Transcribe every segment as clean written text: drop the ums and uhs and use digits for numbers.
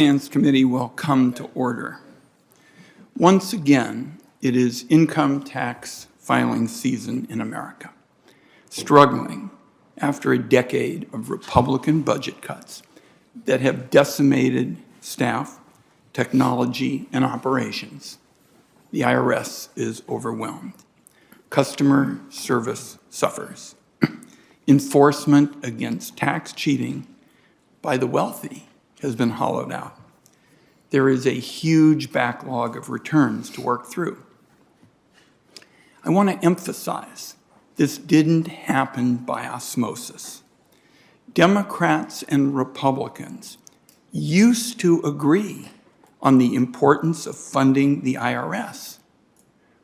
Finance Committee will come to order. Once again, it is income tax filing season in America, struggling after a decade of Republican budget cuts that have decimated staff, technology, and operations. The IRS is overwhelmed. Customer service suffers. Enforcement against tax cheating by the wealthy has been hollowed out. There is a huge backlog of returns to work through. I want to emphasize this didn't happen by osmosis. Democrats and Republicans used to agree on the importance of funding the IRS.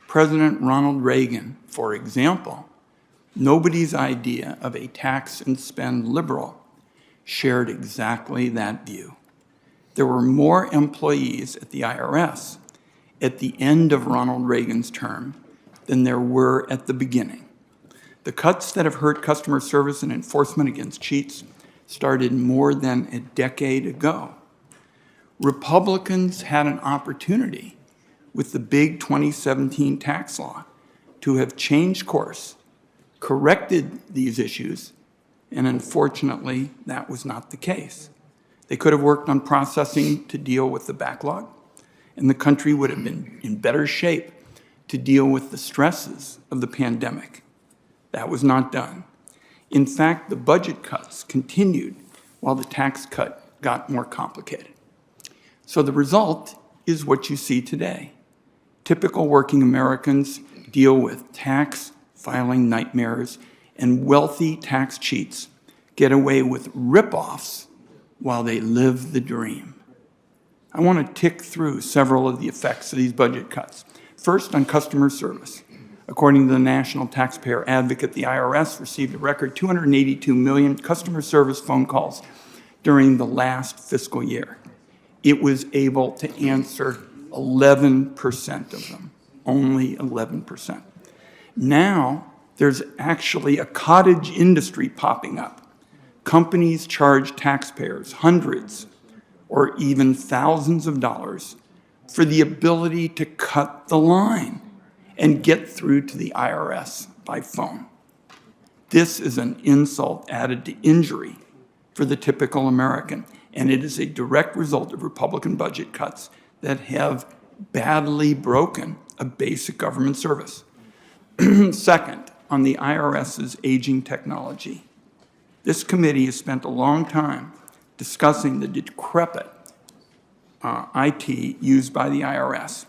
President Ronald Reagan, for example, nobody's idea of a tax and spend liberal, shared exactly that view. There were more employees at the IRS at the end of Ronald Reagan's term than there were at the beginning. The cuts that have hurt customer service and enforcement against cheats started more than a decade ago. Republicans had an opportunity with the big 2017 tax law to have changed course, corrected these issues, and unfortunately, that was not the case. They could have worked on processing to deal with the backlog, and the country would have been in better shape to deal with the stresses of the pandemic. That was not done. In fact, the budget cuts continued while the tax cut got more complicated. So the result is what you see today. Typical working Americans deal with tax filing nightmares, and wealthy tax cheats get away with rip-offs while they live the dream. I want to tick through several of the effects of these budget cuts. First, on customer service. According to the National Taxpayer Advocate, the IRS received a record 282 million customer service phone calls during the last fiscal year. It was able to answer 11% of them, only 11%. Now, there's actually a cottage industry popping up. Companies charge taxpayers hundreds or even thousands of dollars for the ability to cut the line and get through to the IRS by phone. This is an insult added to injury for the typical American, and it is a direct result of Republican budget cuts that have badly broken a basic government service. Second, on the IRS's aging technology. This committee has spent a long time discussing the decrepit IT used by the IRS.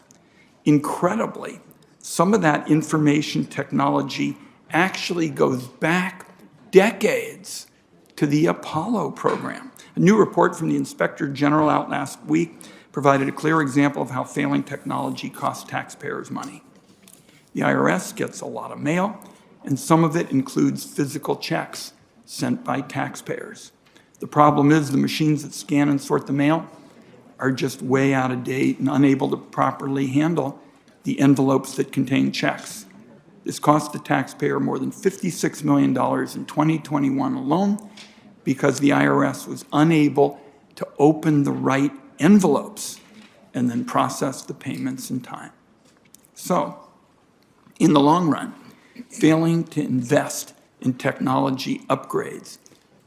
Incredibly, some of that information technology actually goes back decades to the Apollo program. A new report from the Inspector General out last week provided a clear example of how failing technology costs taxpayers money. The IRS gets a lot of mail, and some of it includes physical checks sent by taxpayers. The problem is the machines that scan and sort the mail are just way out of date and unable to properly handle the envelopes that contain checks. This cost the taxpayer more than $56 million in 2021 alone because the IRS was unable to open the right envelopes and then process the payments in time. So, in the long run, failing to invest in technology upgrades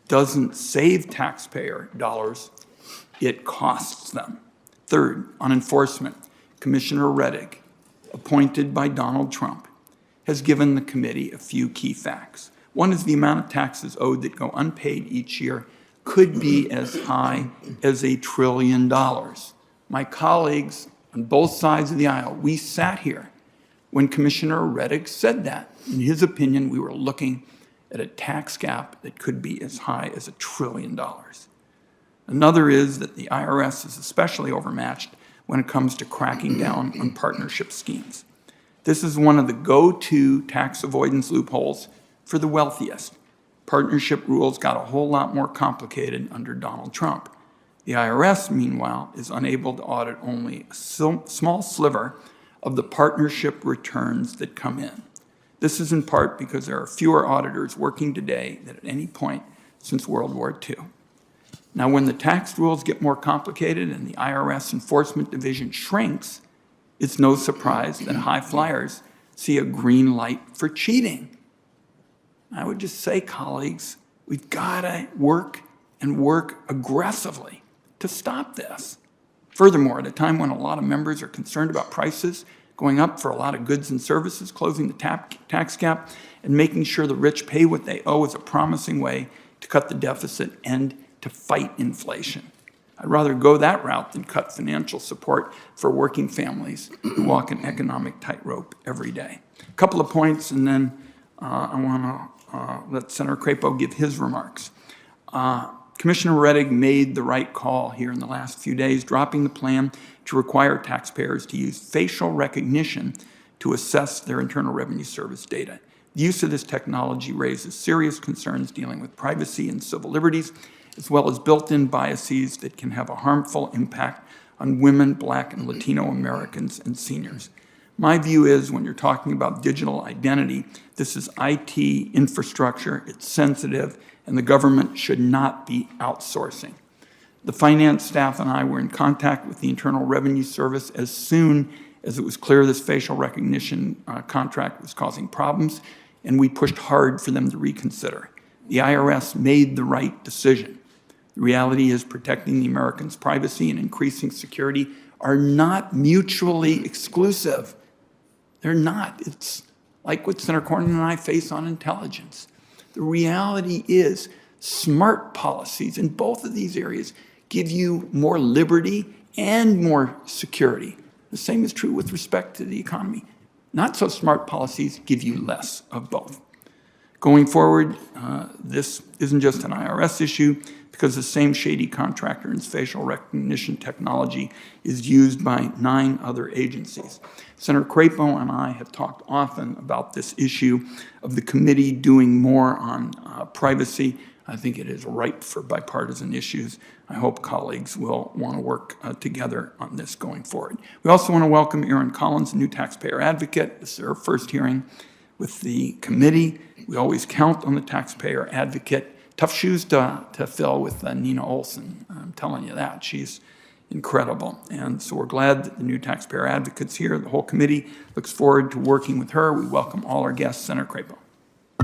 doesn't save taxpayer dollars, it costs them. Third, on enforcement, Commissioner Reddick, appointed by Donald Trump, has given the committee a few key facts. One is the amount of taxes owed that go unpaid each year could be as high as $1 trillion. My colleagues on both sides of the aisle, we sat here when Commissioner Reddick said that. In his opinion, we were looking at a tax gap that could be as high as $1 trillion. Another is that the IRS is especially overmatched when it comes to cracking down on partnership schemes. This is one of the go-to tax avoidance loopholes for the wealthiest. Partnership rules got a whole lot more complicated under Donald Trump. The IRS, meanwhile, is unable to audit only a small sliver of the partnership returns that come in. This is in part because there are fewer auditors working today than at any point since World War II. Now, when the tax rules get more complicated and the IRS Enforcement Division shrinks, it's no surprise that high flyers see a green light for cheating. I would just say, colleagues, we've got to work and work aggressively to stop this. Furthermore, at a time when a lot of members are concerned about prices going up for a lot of goods and services, closing the tax gap, and making sure the rich pay what they owe is a promising way to cut the deficit and to fight inflation. I'd rather go that route than cut financial support for working families who walk an economic tightrope every day. A couple of points, and then I want to let Senator Crapo give his remarks. Commissioner Rettig made the right call here in the last few days, dropping the plan to require taxpayers to use facial recognition to assess their Internal Revenue Service data. The use of this technology raises serious concerns dealing with privacy and civil liberties, as well as built-in biases that can have a harmful impact on women, Black, and Latino Americans and seniors. My view is when you're talking about digital identity, this is IT infrastructure, it's sensitive, and the government should not be outsourcing. The finance staff and I were in contact with the Internal Revenue Service as soon as it was clear this facial recognition contract was causing problems, and we pushed hard for them to reconsider. The IRS made the right decision. The reality is protecting the Americans' privacy and increasing security are not mutually exclusive. They're not. It's like what Senator Cornyn and I face on intelligence. The reality is smart policies in both of these areas give you more liberty and more security. The same is true with respect to the economy. Not so smart policies give you less of both. Going forward, this isn't just an IRS issue because the same shady contractor in facial recognition technology is used by 9 other agencies. Senator Crapo and I have talked often about this issue of the committee doing more on privacy. I think it is ripe for bipartisan issues. I hope colleagues will want to work together on this going forward. We also want to welcome Erin Collins, a new taxpayer advocate. This is her first hearing with the committee. We always count on the taxpayer advocate. Tough shoes to fill with Nina Olson. I'm telling you that. She's incredible. And so we're glad that the new taxpayer advocate's here. The whole committee looks forward to working with her. We welcome all our guests. Senator Crapo.